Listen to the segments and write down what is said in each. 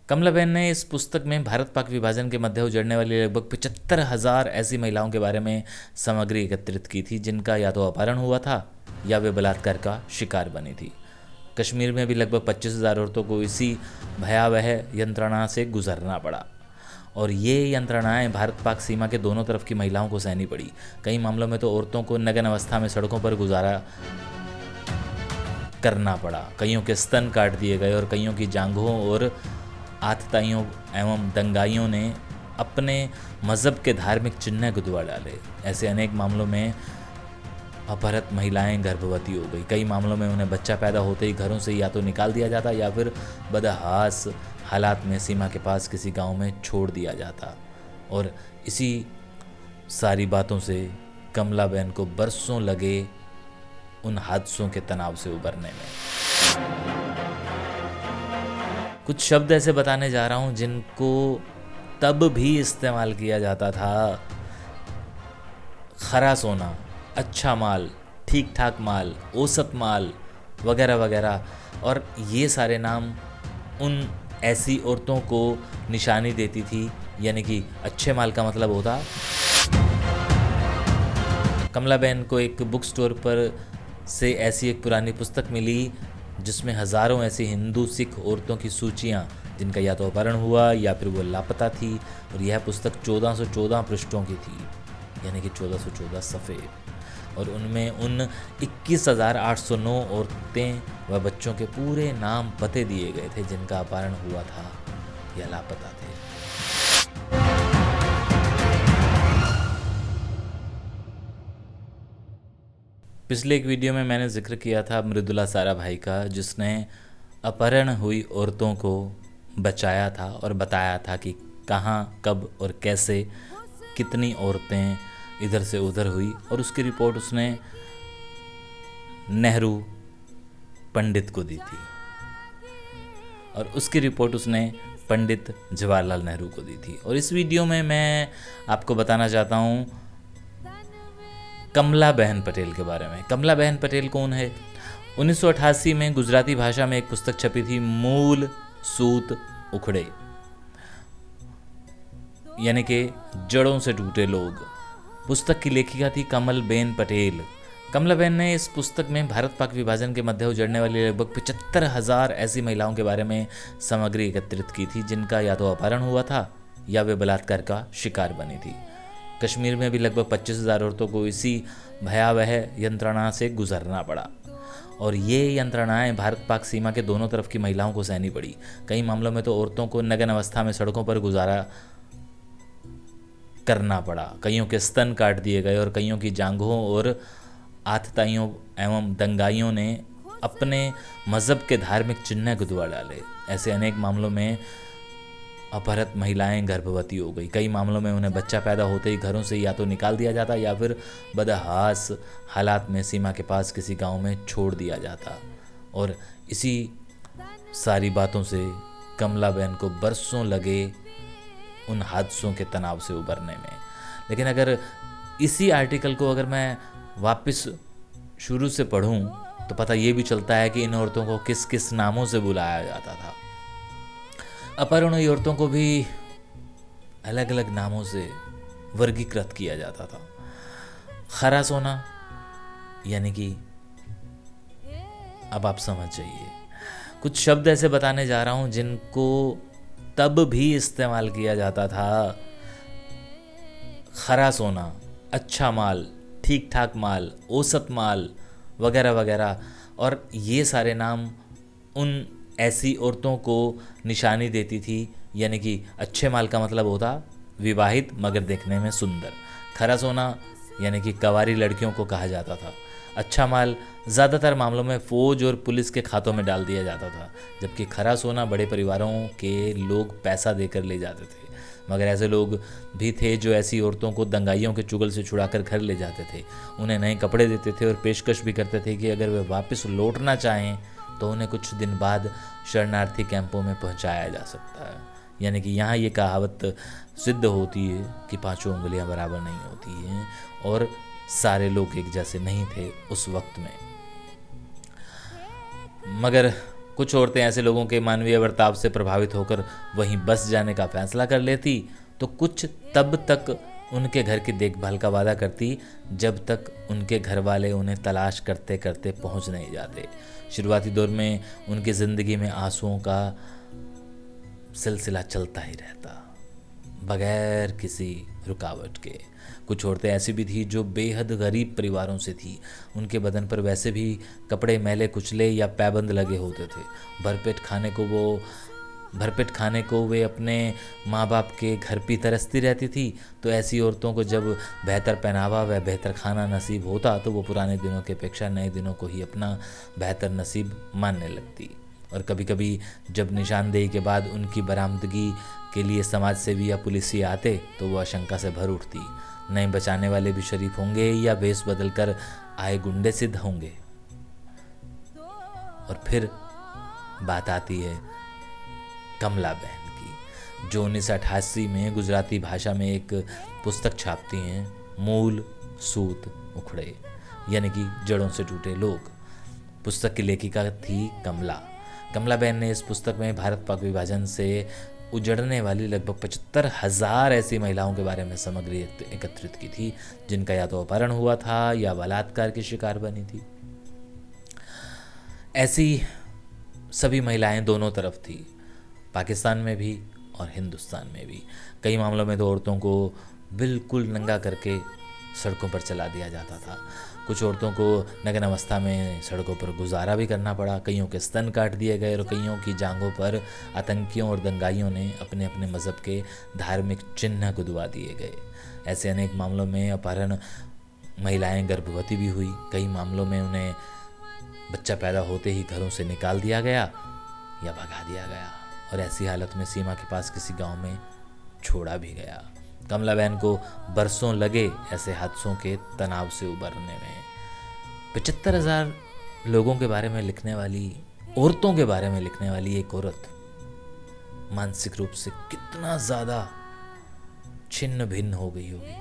कमलाबेन ने इस पुस्तक में भारत पाक विभाजन के मध्य उजड़ने वाली लगभग 75,000 ऐसी महिलाओं के बारे में सामग्री एकत्रित की थी जिनका या तो अपहरण हुआ था या वे बलात्कार का शिकार बनी थी। कश्मीर में भी लगभग 25,000 औरतों को इसी भयावह यंत्रणा से गुजरना पड़ा और ये यंत्रणाएं भारत पाक सीमा के दोनों तरफ की महिलाओं को सहनी पड़ी। कई मामलों में तो औरतों को नग्न अवस्था में सड़कों पर गुजारा करना पड़ा। कईयों के स्तन काट दिए गए और कईयों की जांघों और आतताइयों एवं दंगाइयों ने अपने मज़हब के धार्मिक चिन्ह गुदवा डाले। ऐसे अनेक मामलों में अपहृत महिलाएं गर्भवती हो गई। कई मामलों में उन्हें बच्चा पैदा होते ही घरों से या तो निकाल दिया जाता या फिर बदहास हालात में सीमा के पास किसी गांव में छोड़ दिया जाता। और इसी सारी बातों से कमलाबेन को बरसों लगे उन हादसों के तनाव से उबरने में। कुछ शब्द ऐसे बताने जा रहा हूँ जिनको तब भी इस्तेमाल किया जाता था। खरा सोना, अच्छा माल, ठीक ठाक माल, औसत माल वगैरह वगैरह। और ये सारे नाम उन ऐसी औरतों को निशानी देती थी, यानी कि अच्छे माल का मतलब होता। कमलाबेन को एक बुक स्टोर पर से ऐसी एक पुरानी पुस्तक मिली जिसमें हज़ारों ऐसी हिंदू सिख औरतों की सूचियाँ जिनका या तो अपहरण हुआ या फिर वो लापता थी। और यह पुस्तक 1414 पृष्ठों की थी, यानी कि 1414 सफ़े। और उनमें उन 21,809 औरतें व बच्चों के पूरे नाम पते दिए गए थे जिनका अपहरण हुआ था या लापता थे। पिछले एक वीडियो में मैंने जिक्र किया था मृदुला साराभाई का, जिसने अपहरण हुई औरतों को बचाया था और बताया था कि कहाँ, कब और कैसे कितनी औरतें इधर से उधर हुई। और उसकी रिपोर्ट उसने नेहरू पंडित को दी थी और उसकी रिपोर्ट उसने पंडित जवाहरलाल नेहरू को दी थी। और इस वीडियो में मैं आपको बताना चाहता हूँ कमलाबेन पटेल के बारे में। कमलाबेन पटेल कौन है? 1988 में गुजराती भाषा में एक पुस्तक छपी थी, मूल सूत उखड़े, यानी कि जड़ों से टूटे लोग। पुस्तक की लेखिका थी कमलबेन पटेल। कमलाबेन ने इस पुस्तक में भारत पाक विभाजन के मध्य उजड़ने वाली लगभग 75,000 ऐसी महिलाओं के बारे में सामग्री एकत्रित की थी जिनका या तो अपहरण हुआ था या वे बलात्कार का शिकार बनी थी। कश्मीर में भी लगभग 25,000 औरतों को इसी भयावह यंत्रणा से गुजरना पड़ा और ये यंत्रणाएं भारत पाक सीमा के दोनों तरफ की महिलाओं को सहनी पड़ी। कई मामलों में तो औरतों को नग्न अवस्था में सड़कों पर गुजारा करना पड़ा। कईयों के स्तन काट दिए गए और कईयों की जांघों और आतताइयों एवं दंगाइयों ने अपने मज़हब के धार्मिक चिन्ह गुदवा डाले। ऐसे अनेक मामलों में अपहृत महिलाएं गर्भवती हो गई। कई मामलों में उन्हें बच्चा पैदा होते ही घरों से या तो निकाल दिया जाता या फिर बदहास हालात में सीमा के पास किसी गांव में छोड़ दिया जाता। और इसी सारी बातों से कमलाबेन को बरसों लगे उन हादसों के तनाव से उबरने में। लेकिन अगर इसी आर्टिकल को अगर मैं वापस शुरू से पढ़ूं तो पता ये भी चलता है कि इन औरतों को किस किस नामों से बुलाया जाता था। अपहरण हुई औरतों को भी अलग अलग नामों से वर्गीकृत किया जाता था। खरा सोना, यानी कि अब आप समझ जाइए। कुछ शब्द ऐसे बताने जा रहा हूं जिनको तब भी इस्तेमाल किया जाता था। खरा सोना, अच्छा माल, ठीक ठाक माल, औसत माल वगैरह वगैरह। और ये सारे नाम उन ऐसी औरतों को निशानी देती थी, यानी कि अच्छे माल का मतलब होता विवाहित मगर देखने में सुंदर। खरा सोना यानी कि कवारी लड़कियों को कहा जाता था। अच्छा माल ज़्यादातर मामलों में फ़ौज और पुलिस के खातों में डाल दिया जाता था, जबकि खरा सोना बड़े परिवारों के लोग पैसा देकर ले जाते थे। मगर ऐसे लोग भी थे जो ऐसी औरतों को दंगाइयों के चुगल से छुड़ाकर घर ले जाते थे, उन्हें नए कपड़े देते थे और पेशकश भी करते थे कि अगर वे वापस लौटना चाहें तो उन्हें कुछ दिन बाद शरणार्थी कैंपों में पहुंचाया जा सकता है। यानी कि यहाँ ये कहावत सिद्ध होती है कि पांचों उंगलियां बराबर नहीं होती हैं और सारे लोग एक जैसे नहीं थे उस वक्त में। मगर कुछ औरतें ऐसे लोगों के मानवीय बर्ताव से प्रभावित होकर वहीं बस जाने का फैसला कर लेती, तो कुछ तब तक उनके घर की देखभाल का वादा करती जब तक उनके घर वाले उन्हें तलाश करते करते पहुंच नहीं जाते। शुरुआती दौर में उनकी ज़िंदगी में आंसुओं का सिलसिला चलता ही रहता, बगैर किसी रुकावट के। कुछ औरतें ऐसी भी थी जो बेहद गरीब परिवारों से थी। उनके बदन पर वैसे भी कपड़े मैले कुचले या पैबंद लगे होते थे। भरपेट खाने को वे अपने माँ बाप के घर पे तरसती रहती थी। तो ऐसी औरतों को जब बेहतर पहनावा व बेहतर खाना नसीब होता तो वो पुराने दिनों की अपेक्षा नए दिनों को ही अपना बेहतर नसीब मानने लगती। और कभी कभी जब निशानदेही के बाद उनकी बरामदगी के लिए समाज सेवी या पुलिस आते तो वो आशंका से भर उठती, नए बचाने वाले भी शरीफ होंगे या भेष बदल कर आए गुंडे सिद्ध होंगे। और फिर बात आती है कमला बहन की, जो 1988 में गुजराती भाषा में एक पुस्तक छापती हैं, मूल सूत उखड़े, यानी कि जड़ों से टूटे लोग। पुस्तक की लेखिका थी कमला बहन ने इस पुस्तक में भारत पाक विभाजन से उजड़ने वाली लगभग 75,000 ऐसी महिलाओं के बारे में सामग्री एकत्रित की थी, जिनका या तो अपहरण हुआ था या बलात्कार की शिकार बनी थी। ऐसी सभी महिलाएं दोनों तरफ थी, पाकिस्तान में भी और हिंदुस्तान में भी। कई मामलों में तो औरतों को बिल्कुल नंगा करके सड़कों पर चला दिया जाता था। कुछ औरतों को नग्न अवस्था में सड़कों पर गुजारा भी करना पड़ा। कईयों के स्तन काट दिए गए और कईयों की जांघों पर आतंकियों और दंगाइयों ने अपने अपने मज़हब के धार्मिक चिन्ह गुदवा दिए गए। ऐसे अनेक मामलों में अपहरण महिलाएं गर्भवती भी हुई। कई मामलों में उन्हें बच्चा पैदा होते ही घरों से निकाल दिया गया या भगा दिया गया और ऐसी हालत में सीमा के पास किसी गांव में छोड़ा भी गया। कमला बहन को बरसों लगे ऐसे हादसों के तनाव से उबरने में। 75,000 लोगों के बारे में लिखने वाली, औरतों के बारे में लिखने वाली एक औरत मानसिक रूप से कितना ज़्यादा छिन्न भिन्न हो गई होगी।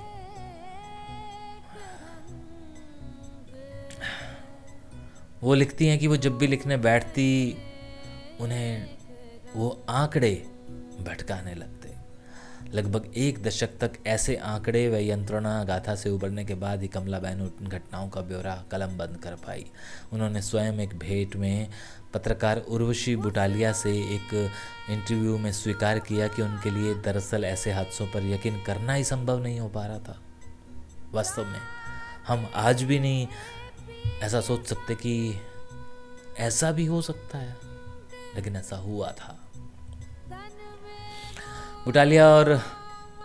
वो लिखती हैं कि वो जब भी लिखने बैठती उन्हें वो आंकड़े भटकाने लगते। लगभग 1 दशक तक ऐसे आंकड़े व यंत्रणा गाथा से उबरने के बाद ही कमला बहन उन घटनाओं का ब्यौरा कलम बंद कर पाई। उन्होंने स्वयं एक भेंट में पत्रकार उर्वशी बुटालिया से एक इंटरव्यू में स्वीकार किया कि उनके लिए दरअसल ऐसे हादसों पर यकीन करना ही संभव नहीं हो पा रहा था। वास्तव में हम आज भी नहीं ऐसा सोच सकते कि ऐसा भी हो सकता है, लेकिन ऐसा हुआ था। बुटालिया और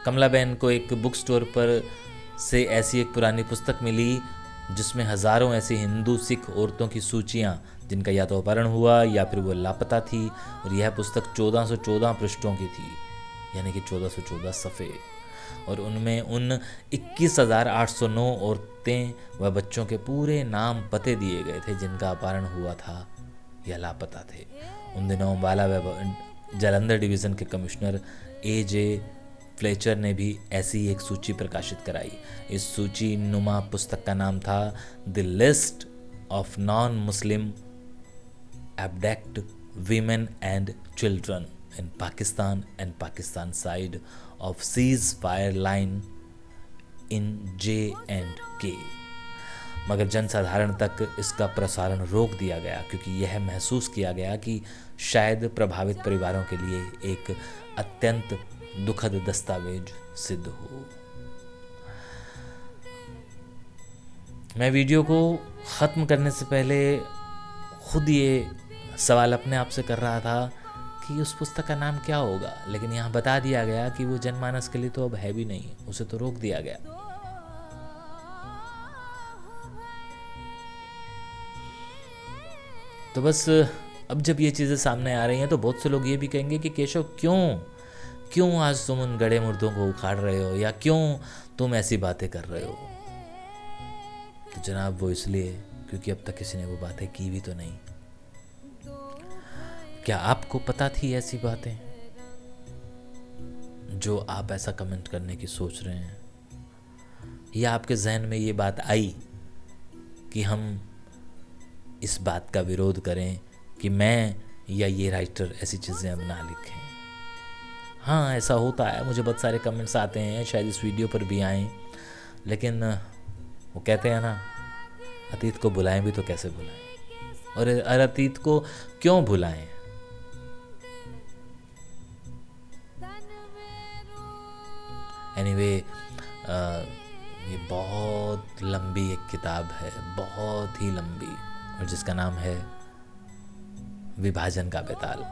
कमला बहन को एक बुक स्टोर पर से ऐसी एक पुरानी पुस्तक मिली जिसमें हज़ारों ऐसी हिंदू सिख औरतों की सूचियाँ जिनका या तो अपहरण हुआ या फिर वो लापता थी। और यह पुस्तक 1414 पृष्ठों की थी, यानी कि 1414 सफ़े। और उनमें उन 21,809 औरतें व बच्चों के पूरे नाम पते दिए गए थे जिनका अपहरण हुआ था या लापता थे। उन दिनों अम्बाला व जालंधर डिवीज़न के कमिश्नर A.J. फ्लेचर ने भी ऐसी एक सूची प्रकाशित कराई। इस सूची नुमा पुस्तक का नाम था the list of non Muslim abducted women and children in Pakistan and Pakistan side of ceasefire line in J&K। मगर जनसाधारण तक इसका प्रसारण रोक दिया गया क्योंकि यह महसूस किया गया कि शायद प्रभावित परिवारों के लिए एक अत्यंत दुखद दस्तावेज सिद्ध हो। मैं वीडियो को ख़त्म करने से पहले खुद ये सवाल अपने आप से कर रहा था कि उस पुस्तक का नाम क्या होगा, लेकिन यहाँ बता दिया गया कि वो जनमानस के लिए तो अब है भी नहीं, उसे तो रोक दिया गया। तो बस अब जब ये चीज़ें सामने आ रही हैं तो बहुत से लोग ये भी कहेंगे कि केशव क्यों आज तुम उन गड़े मुर्दों को उखाड़ रहे हो, या क्यों तुम ऐसी बातें कर रहे हो। तो जनाब वो इसलिए क्योंकि अब तक किसी ने वो बातें की भी तो नहीं। क्या आपको पता थी ऐसी बातें जो आप ऐसा कमेंट करने की सोच रहे हैं, या आपके जहन में ये बात आई कि हम इस बात का विरोध करें कि मैं या ये राइटर ऐसी चीज़ें अब ना लिखें। हाँ, ऐसा होता है, मुझे बहुत सारे कमेंट्स आते हैं, शायद इस वीडियो पर भी आए, लेकिन वो कहते हैं ना, अतीत को बुलाएं भी तो कैसे बुलाएं, और अतीत को क्यों बुलाएं। एनीवे, ये बहुत लंबी एक किताब है, बहुत ही लंबी, और जिसका नाम है विभाजन का बेताल।